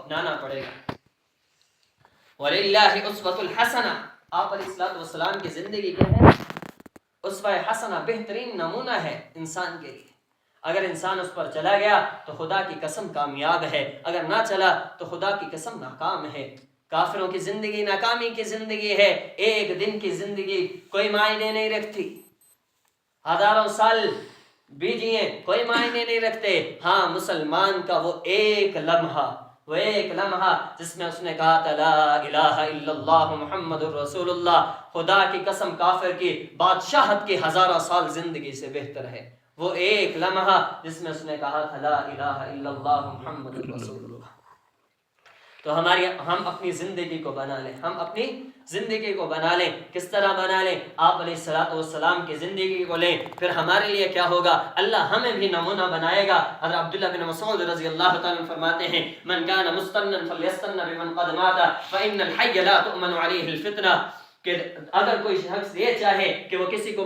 اپنانا پڑے گا۔ وَلِلَّهِ أُسْوَةُ الْحَسَنَةُ، آپ علیہ الصلوۃ والسلام کی زندگی کیا ہے؟ اسوہ حسنہ، بہترین نمونہ ہے انسان کے لیے۔ اگر انسان اس پر چلا گیا تو خدا کی قسم کامیاب ہے، اگر نہ چلا تو خدا کی قسم ناکام ہے۔ کافروں کی زندگی ناکامی کی زندگی ہے، ایک دن کی زندگی کوئی معنی نہیں رکھتی، ہزاروں سال بیجیے کوئی معنی نہیں رکھتے۔ ہاں، مسلمان کا وہ ایک لمحہ جس میں اس نے کہا تھا لا الہ الا اللہ محمد الرسول اللہ، خدا کی قسم کافر کی بادشاہت کی ہزاروں سال زندگی سے بہتر ہے۔ وہ ایک لمحہ جس میں اس نے کہا تھا لا الہ الا اللہ محمد الرسول اللہ۔ تو ہم اپنی زندگی کو بنا لیں، ہم اپنی زندگی کو بنا لیں۔ کس طرح بنا لیں؟ آپ علیہ الصلوۃ والسلام کی زندگی کو لیں، پھر ہمارے لیے کیا ہوگا؟ اللہ ہمیں بھی نمونہ بنائے گا۔ حضرت عبداللہ بن مسعود رضی اللہ تعالیٰ عنہ فرماتے ہیں من کان مستنا فلیستن بمن قد مات فإن الحی لا تؤمن علیہ الفتنہ، کہ اگر کوئی شخص یہ چاہے کہ وہ کسی کو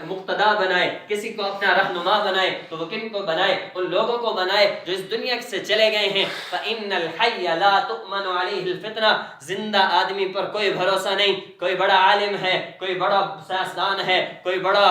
مقتدا بنائے، کسی کو اپنا رہنما بنائے، تو وہ کن کو بنائے؟ ان لوگوں کو بنائے جو اس دنیا سے چلے گئے ہیں۔ فإن الحی لا تؤمن علیہ الفتنہ، زندہ آدمی پر کوئی بھروسہ نہیں۔ کوئی بڑا عالم ہے، کوئی بڑا سیاستدان ہے، کوئی بڑا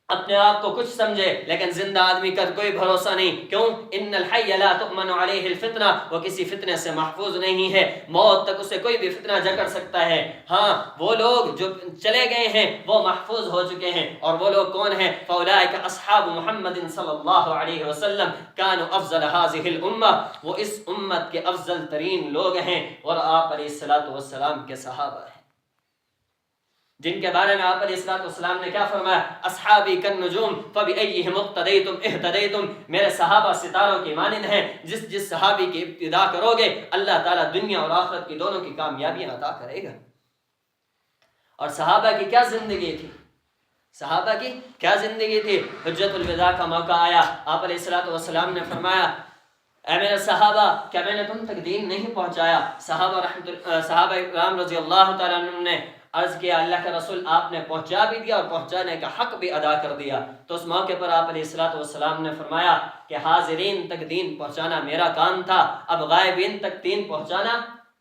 اپنے آپ کو کچھ سمجھے، لیکن زندہ آدمی کا کوئی بھروسہ نہیں۔ کیوں؟ ان الحی لا تؤمن علیہ الفتنہ، وہ کسی فتنے سے محفوظ نہیں ہے، موت تک اسے کوئی بھی فتنہ جکڑ سکتا ہے۔ ہاں، وہ لوگ جو چلے گئے ہیں وہ محفوظ ہو چکے ہیں، اور وہ لوگ کون ہیں؟ فاولئک اصحاب محمد صلی اللہ علیہ وسلم کانوا افضل هذه الامہ، وہ اس امت کے افضل ترین لوگ ہیں، اور آپ علیہ الصلوۃ والسلام کے صحابہ ہیں، جن کے بارے میں آپ علیہ الصلوۃ والسلام نے کیا فرمایا؟ اصحابی کالنجوم فبأیہم اقتدیتم اہتدیتم، میرے صحابہ ستاروں کی مانند ہیں، جس صحابی کی ابتدا کرو گے اللہ تعالیٰ دنیا اور آخرت کی دونوں کی کامیابیاں عطا کرے گا۔ اور صحابہ کی کیا زندگی تھی؟ صحابہ کی کیا زندگی تھی؟ حجت الوداع کا موقع آیا، آپ علیہ الصلوۃ والسلام نے فرمایا اے میرے صحابہ، کیا میں نے تم تک دین نہیں پہنچایا؟ صحابہ کرام رضی اللہ تعالیٰ عنہ نے عرض کیا اللہ کے رسول آپ نے پہنچا بھی دیا اور پہنچانے کا حق بھی ادا کر دیا۔ تو اس موقع پر آپ علیہ الصلوۃ والسلام نے فرمایا کہ حاضرین تک دین پہنچانا میرا کام تھا، اب غائبین تک دین پہنچانا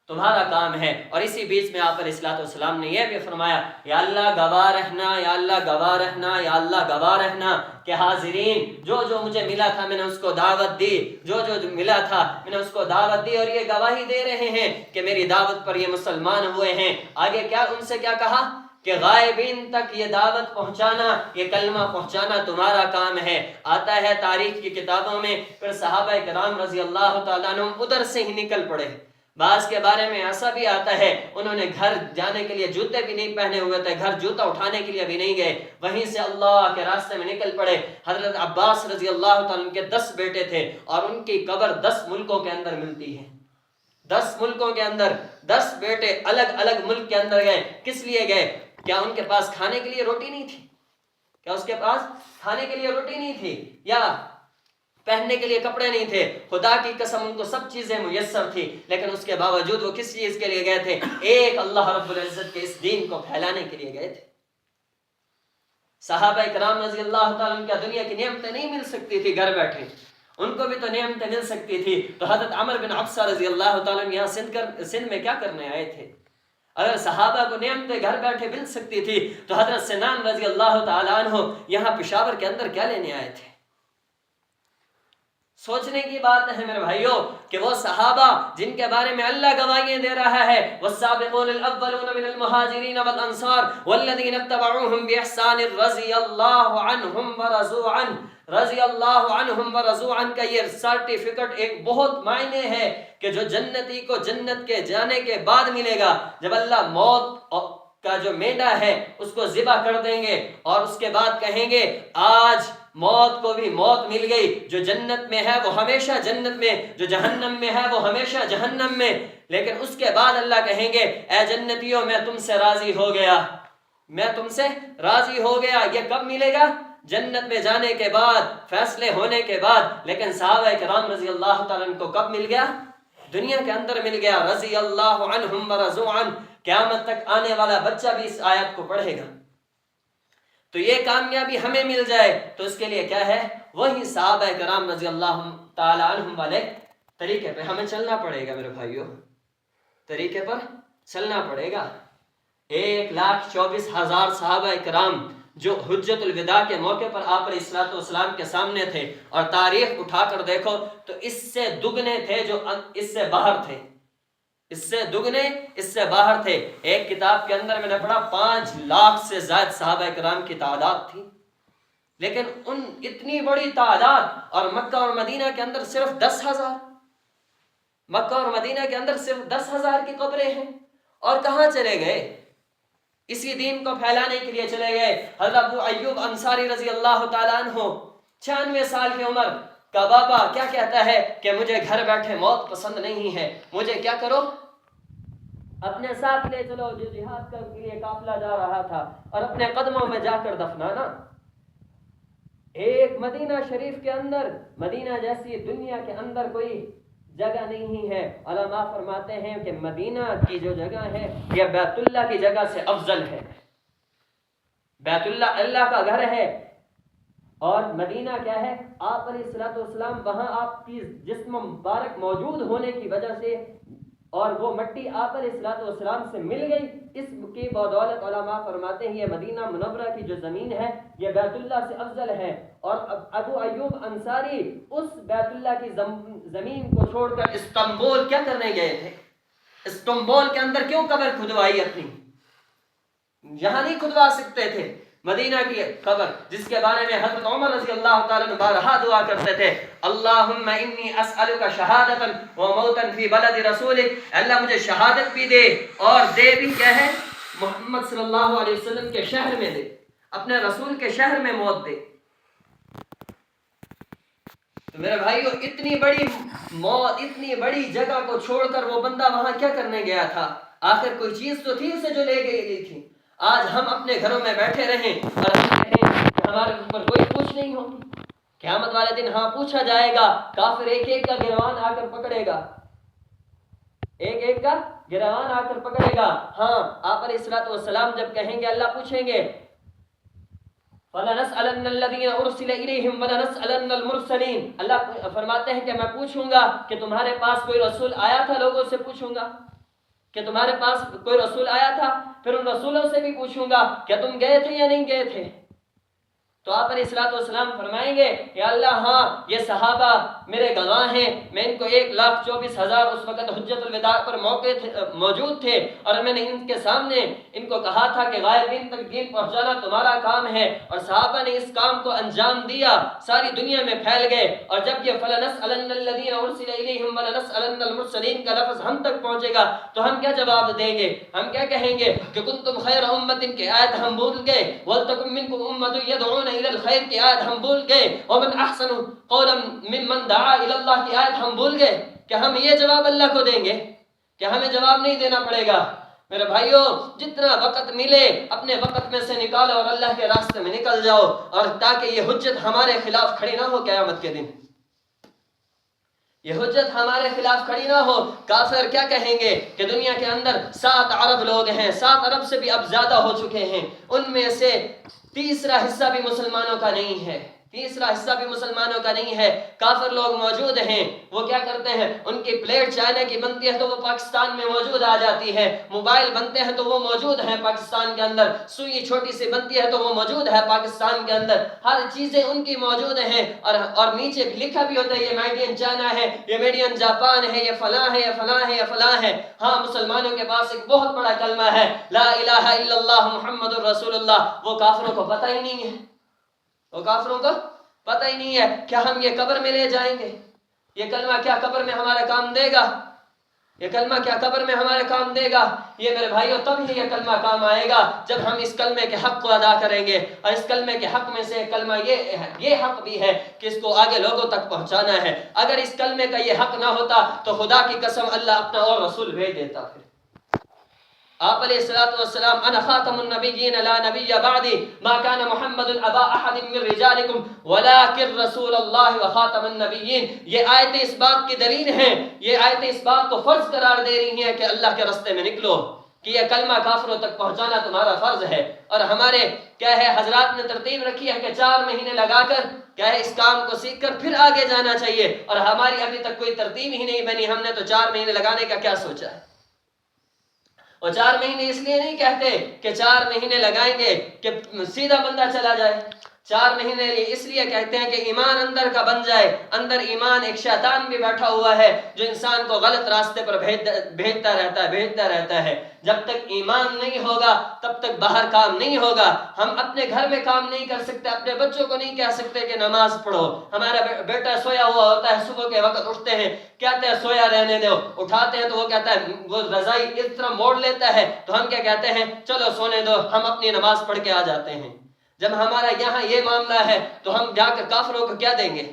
تمہارا کام ہے۔ اور اسی بیچ میں آپ علیہ الصلوۃ والسلام نے یہ بھی فرمایا یا اللہ گواہ رہنا، یا اللہ گواہ رہنا، یا اللہ گواہ رہنا کہ حاضرین جو مجھے ملا تھا میں نے اس کو دعوت دی، جو ملا تھا میں نے اس کو دعوت دی، اور یہ گواہی دے رہے ہیں کہ میری دعوت پر یہ مسلمان ہوئے ہیں۔ آگے کیا ان سے کیا کہا کہ غائبین تک یہ دعوت پہنچانا، یہ کلمہ پہنچانا تمہارا کام ہے۔ آتا ہے تاریخ کی کتابوں میں پھر صحابہ کرام رضی اللہ تعالیٰ عنہ ادھر سے ہی نکل پڑے۔ بعض کے بارے میں ایسا بھی آتا ہے انہوں نے گھر جانے کے لیے جوتے بھی نہیں پہنے ہوئے تھے، گھر جوتا اٹھانے کے لیے بھی نہیں گئے، وہیں سے اللہ کے راستے میں نکل پڑے۔ حضرت عباس رضی اللہ تعالیٰ عنہ کے 10 بیٹے تھے، اور ان کی قبر 10 ملکوں کے اندر ملتی ہے۔ 10 ملکوں کے اندر 10 بیٹے الگ الگ ملک کے اندر گئے۔ کس لیے گئے؟ کیا ان کے پاس کھانے کے لیے روٹی نہیں تھی؟ کیا اس کے پاس کھانے کے لیے روٹی نہیں تھی، یا پہننے کے لیے کپڑے نہیں تھے؟ خدا کی قسم ان کو سب چیزیں میسر تھی، لیکن اس کے باوجود وہ کس چیز کے لیے گئے تھے؟ ایک اللہ رب العزت کے اس دین کو پھیلانے کے لیے گئے تھے۔ صحابہ کرام رضی اللہ تعالیٰ عنہ کو دنیا کی نعمتیں نہیں مل سکتی تھی گھر بیٹھے، ان کو بھی تو نعمتیں مل سکتی تھی۔ تو حضرت عمر بن عبسہ رضی اللہ تعالیٰ عنہ یہاں سندھ میں کیا کرنے آئے تھے؟ اگر صحابہ کو نعمتیں گھر بیٹھے مل سکتی تھی تو حضرت سنان رضی اللہ تعالیٰ عنہ یہاں پشاور کے اندر کیا لینے آئے تھے؟ سوچنے کی بات ہے میرے بھائیوں کہ وہ صحابہ جن کے بارے میں اللہ گواہیاں دے رہا ہے والسابقون الاولون من المہاجرین والانصار والذین اتبعوهم باحسان رضی اللہ عنہم ورضوا عنہ، رضی اللہ عنہم ورضوا عنہ کا یہ سرٹیفکیٹ ایک بہت معنی ہے کہ جو جنتی کو جنت کے جانے کے بعد ملے گا، جب اللہ موت کا جو مینڈا ہے اس کو ذبح کر دیں گے اور اس کے بعد کہیں گے آج موت کو بھی موت مل گئی، جو جنت میں ہے وہ ہمیشہ جنت میں، جو جہنم میں ہے وہ ہمیشہ جہنم میں۔ لیکن اس کے بعد اللہ کہیں گے اے جنتیوں میں تم سے راضی ہو گیا، میں تم سے راضی ہو گیا۔ یہ کب ملے گا؟ جنت میں جانے کے بعد، فیصلے ہونے کے بعد۔ لیکن صحابہ کرام رضی اللہ تعالیٰ عنہ کو کب مل گیا؟ دنیا کے اندر مل گیا۔ رضی اللہ عنہم ورضوا عنہ، قیامت تک آنے والا بچہ بھی اس آیت کو پڑھے گا۔ تو یہ کامیابی ہمیں مل جائے تو اس کے لیے کیا ہے؟ وہی صحابہ کرام رضی اللہ تعالی عنہم والے طریقے پہ ہمیں چلنا پڑے گا میرے بھائیوں، طریقے پر چلنا پڑے گا۔ 1,24,000 صحابہ کرام جو حجت الوداع کے موقع پر آپ علیہ الصلوۃ والسلام کے سامنے تھے، اور تاریخ اٹھا کر دیکھو تو اس سے دگنے تھے جو اس سے باہر تھے، اس سے دگنے اس سے باہر تھے۔ ایک کتاب کے اندر میں نے پڑھا 5 لاکھ سے زائد صحابہ کرام کی تعداد تھی، لیکن ان اتنی بڑی تعداد اور مکہ اور مدینہ کے اندر صرف 10,000، مکہ اور مدینہ کے اندر صرف 10,000 کی قبریں ہیں۔ اور کہاں چلے گئے؟ اسی دین کو پھیلانے کے لیے چلے گئے۔ حضرت ابو ایوب انصاری رضی اللہ تعالیٰ عنہ 96 سال کی عمر کا بابا کیا کہتا ہے کہ مجھے گھر بیٹھے موت پسند نہیں ہے، مجھے کیا کرو، اپنے ساتھ لے چلو جو جہاد کے لیے قافلہ جا رہا تھا، اور اپنے قدموں میں جا کر دفنانا۔ ایک مدینہ شریف کے اندر، مدینہ جیسی دنیا کے اندر کوئی جگہ نہیں ہے۔ علماء فرماتے ہیں کہ مدینہ کی جو جگہ ہے یہ بیت اللہ کی جگہ سے افضل ہے۔ بیت اللہ اللہ کا گھر ہے، اور مدینہ کیا ہے؟ آپ علیہ الصلوۃ والسلام وہاں آپ کی جسم مبارک موجود ہونے کی وجہ سے، اور وہ مٹی آپ علیہ الصلوۃ والسلام سے مل گئی، اس کی بدولت علماء فرماتے ہیں یہ مدینہ منورہ کی جو زمین ہے یہ بیت اللہ سے افضل ہے۔ اور ابو ایوب انصاری اس بیت اللہ کی زمین کو چھوڑ کر استنبول کیا کرنے گئے تھے؟ استنبول کے اندر کیوں قبر کھدوائی اپنی؟ یہاں نہیں کھدوا سکتے تھے مدینہ کی قبر، جس کے بارے میں حضرت عمر رضی اللہ تعالیٰ عنہ بارہا دعا کرتے تھے، اللہم انی اسألک شہادتا و موتا فی بلد رسولک، اللہ مجھے شہادت بھی دے اور دے بھی کیا ہے؟ محمد صلی اللہ علیہ وسلم کے شہر میں دے، اپنے رسول کے شہر میں موت دے۔ تو میرے بھائیو اتنی بڑی موت، اتنی بڑی جگہ کو چھوڑ کر وہ بندہ وہاں کیا کرنے گیا تھا؟ آخر کوئی چیز تو تھی اسے جو لے گئی تھی۔ آج ہم اپنے گھروں میں بیٹھے رہیں اور ہم کہیں کہ ہمارے اوپر کوئی پوچھ نہیں ہوگی، قیامت والے دن ہاں پوچھا جائے گا۔ کافر ایک ایک کا گروان آ کر پکڑے گا، ایک ایک کا گروان آ کر پکڑے گا۔ ہاں آپ علیہ الصلوۃ والسلام جب کہیں گے، اللہ پوچھیں گے فَلَنَسْأَلَنَّ الَّذِينَ أُرْسِلَ إِلَيْهِمْ وَلَنَسْأَلَنَّ الْمُرْسَلِينَ، اللہ فرماتے ہیں کہ میں پوچھوں گا کہ تمہارے پاس کوئی رسول آیا تھا، لوگوں سے پوچھوں گا کہ تمہارے پاس کوئی رسول آیا تھا، پھر ان رسولوں سے بھی پوچھوں گا کہ تم گئے تھے یا نہیں گئے تھے۔ تو آپ علیہ الصلوۃ والسلام فرمائیں گے کہ اللہ ہاں یہ صحابہ میرے گواہ ہیں، میں ان کو 1,24,000 اس وقت حجت الوداع پر موجود تھے، اور میں نے ان کے سامنے ان کو کہا تھا کہ غائبین تک دین پہنچانا تمہارا کام ہے، اور صحابہ نے اس کام کو انجام دیا، ساری دنیا میں پھیل گئے۔ اور جب یہ فَلَنَسْأَلَنَّ الَّذِينَ أُرْسِلَ إِلَيْهِمْ وَلَنَسْأَلَنَّ الْمُرْسَلِينَ کا لفظ ہم تک پہنچے گا تو ہم کیا جواب دیں گے؟ ہم کیا کہیں گے کہ کنتم خیر امت کی آیت ہم بھول گئے، وَلْتَكُن مِّنكُمْ أُمَّةٌ يَدْعُونَ إِلَى الْخَيْرِ کی آیت ہم بھول گئے، وَمَنْ أَحْسَنُ قَوْلًا مِّمَّنْ دَعَا إِلَى اللَّهِ کی آیت ہم بھول گئے کہ ہم یہ جواب اللہ کو دیں گے کہ ہمیں جواب نہیں دینا پڑے گا۔ میرے بھائیو جتنا وقت ملے اپنے وقت میں سے نکالو اور اللہ کے راستے میں نکل جاؤ، اور تاکہ یہ حجت ہمارے خلاف کھڑی نہ ہو قیامت کے دن، یہ حجت ہمارے خلاف کھڑی نہ ہو۔ کافر کیا کہیں گے کہ دنیا کے اندر 7 ارب لوگ ہیں، 7 ارب سے بھی اب زیادہ ہو چکے ہیں، ان میں سے تیسرا حصہ بھی مسلمانوں کا نہیں ہے، تیسرا حصہ بھی مسلمانوں کا نہیں ہے۔ کافر لوگ موجود ہیں، وہ کیا کرتے ہیں، ان کی پلیٹ چائنا کی بنتی ہے تو وہ پاکستان میں موجود آ جاتی ہے، موبائل بنتے ہیں تو وہ موجود ہیں پاکستان کے اندر، سوئی چھوٹی سی بنتی ہے تو وہ موجود ہے پاکستان کے اندر، ہر چیزیں ان کی موجود ہیں، اور نیچے لکھا بھی ہوتا ہے یہ میڈ ان چائنا ہے، یہ میڈ ان جاپان ہے، یہ فلاں ہے، یہ فلاں ہے، یہ فلاں ہے۔ ہاں مسلمانوں کے پاس ایک بہت بڑا کلمہ ہے لا الہ الا اللہ محمد الرسول اللہ، وہ کافروں کو پتہ ہی نہیں ہے، وہ کافروں کو پتہ ہی نہیں ہے۔ کیا ہم یہ قبر میں لے جائیں گے؟ یہ کلمہ کیا قبر میں ہمارا کام دے گا؟ یہ کلمہ کیا قبر میں ہمارے کام دے گا؟ یہ میرے بھائیوں تب ہی یہ کلمہ کام آئے گا جب ہم اس کلمے کے حق کو ادا کریں گے، اور اس کلمے کے حق میں سے کلمہ یہ حق بھی ہے کہ اس کو آگے لوگوں تک پہنچانا ہے۔ اگر اس کلمے کا یہ حق نہ ہوتا تو خدا کی قسم اللہ اپنا اور رسول بھیج دیتا۔ پھر آپ علیہ الصلوۃ والسلام انا خاتم النبیین لا نبی بعدی ما کان محمد ابا احد من رجالکم ولکن رسول اللہ وخاتم النبیین، یہ آیتیں اس بات کی دلیل ہیں، یہ آیتیں اس بات کو فرض قرار دے رہی ہیں کہ اللہ کے راستے میں نکلو، کہ یہ کلمہ کافروں تک پہنچانا تمہارا فرض ہے. اور ہمارے کیا ہے حضرات نے ترتیب رکھی ہے کہ 4 مہینے لگا کر کیا ہے اس کام کو سیکھ کر پھر آگے جانا چاہیے، اور ہماری ابھی تک کوئی ترتیب ہی نہیں بنی. ہم نے تو 4 مہینے لگانے کا کیا سوچا ہے. اور 4 مہینے اس لیے نہیں کہتے کہ 4 مہینے لگائیں گے کہ سیدھا بندہ چلا جائے. 4 مہینے اس لیے کہتے ہیں کہ ایمان اندر کا بن جائے. اندر ایمان ایک شیطان بھی بیٹھا ہوا ہے جو انسان کو غلط راستے پر بھیجتا رہتا ہے. جب تک ایمان نہیں ہوگا تب تک باہر کام نہیں ہوگا. ہم اپنے گھر میں کام نہیں کر سکتے، اپنے بچوں کو نہیں کہہ سکتے کہ نماز پڑھو. ہمارا بیٹا سویا ہوا ہوتا ہے، صبح کے وقت اٹھتے ہیں کہتے ہیں سویا رہنے دو، اٹھاتے ہیں تو وہ کہتا ہے، وہ رضائی اس طرح موڑ لیتا ہے تو ہم کیا کہتے ہیں چلو سونے دو، ہم اپنی نماز پڑھ کے آ جاتے ہیں. جب ہمارا یہاں یہ معاملہ ہے تو ہم جا کر کافروں کو کیا دیں گے؟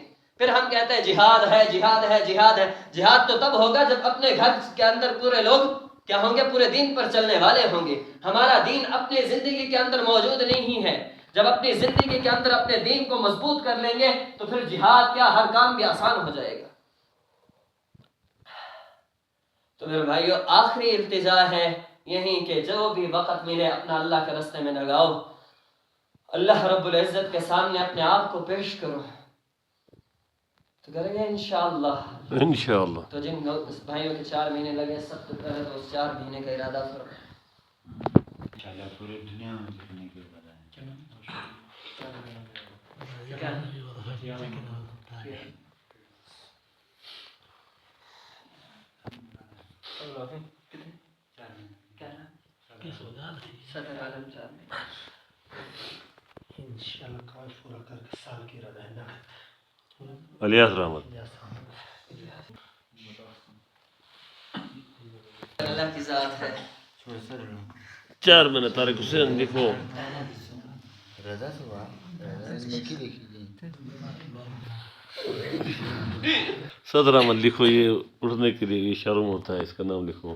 پھر ہم کہتے ہیں جہاد ہے جہاد ہے جہاد ہے. جہاد تو تب ہوگا جب اپنے گھر کے اندر پورے لوگ کیا ہوں گے؟ پورے دین پر چلنے والے ہوں گے. ہمارا دین اپنی زندگی کے اندر موجود نہیں ہے. جب اپنی زندگی کے اندر اپنے دین کو مضبوط کر لیں گے تو پھر جہاد کیا ہر کام بھی آسان ہو جائے گا. تو میرے بھائیو آخری التجا ہے یہیں کہ جو بھی وقت ملے اپنا اللہ کے راستے میں لگاؤ، اللہ رب العزت کے سامنے اپنے آپ کو پیش کرو. تو کریں گے انشاءاللہ. انشاءاللہ. تو جن بھائیوں کے 4 مہینے لگے سب سے پہلے تو اس 4 مہینے کا ارادہ کرو. انشاءاللہ پوری دنیا میں جتنے کے بتائیں. انشاءاللہ کاش پورا کر کے سال کی ارادہ ہے نا. الیاس رحمت. اللہ کی ذات ہے. 4 مہینے طارق حسین لکھو. رضا صبح لکھی دیکھیے. 17 احمد لکھو، یہ اٹھنے کے لیے اشاروں میں ہوتا ہے، اس کا نام لکھو.